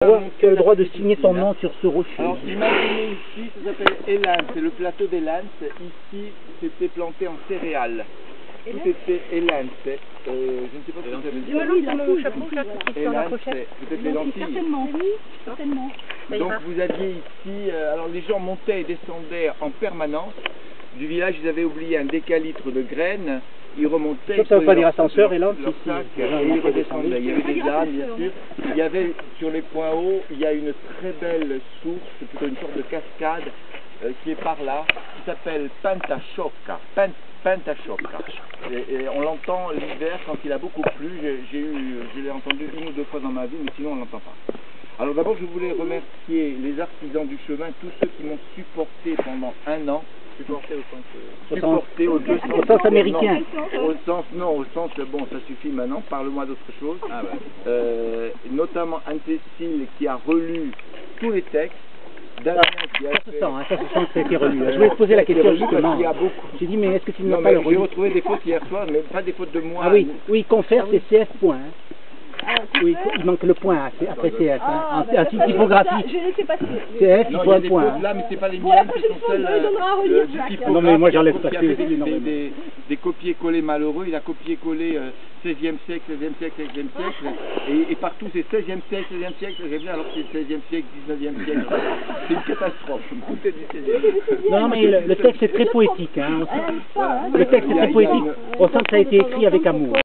Tu as le droit de signer ton nom sur ce rocher. Alors imaginez ici, ça s'appelle Elance, c'est le plateau d'Elance. Ici, c'était planté en céréales. Tout était Elance. Je ne sais pas ce que ça veut dire. Oui, dans mon chapeau, là, qui est sur la Elance, pochette. peut-être les lentilles. Certainement, oui, certainement. Donc vous aviez ici, alors les gens montaient et descendaient en permanence. Du village, ils avaient oublié un décalitre de graines. Ils remontaient. Ça ne veut pas dire ascenseur, et là, leur sac, et ils redescendaient. Il y avait des ânes, bien sûr. Il y avait, sur les points hauts, il y a une très belle source, plutôt une sorte de cascade, qui est par là, qui s'appelle Pantachoca. Pantachoca. Et on l'entend l'hiver quand il a beaucoup plu. Je l'ai entendu une ou deux fois dans ma vie, mais sinon on ne l'entend pas. Alors d'abord, je voulais remercier les artisans du chemin, tous ceux qui m'ont supporté pendant un an. Supporté au sens américain. Non, au sens, bon, ça suffit maintenant, parle-moi d'autre chose. Ah ouais. Notamment Anne-Cécile qui a relu tous les textes. Damien qui a fait... Ça se sent que ça a été relu. Je voulais te poser la question justement. J'ai dit, mais est-ce que tu ne l'as pas relu? J'ai retrouvé des fautes hier soir, mais pas des fautes de moi. Ah oui, oui, confère, c'est CF point. Oui, il manque le point après CF, en typographie. Je ne sais pas si... CF, il faut un point. Là, mais c'est pas les miennes, ce sont celles non, mais moi j'enlève pas des copier-coller malheureux. Il a copié-collé 16e siècle, 16e siècle, 16e siècle, et partout c'est 16e siècle, 16e siècle, alors que c'est 16e siècle, 19e siècle. C'est une catastrophe. Non, mais le texte est très poétique. Le texte est très poétique. On sent que ça a été écrit avec amour.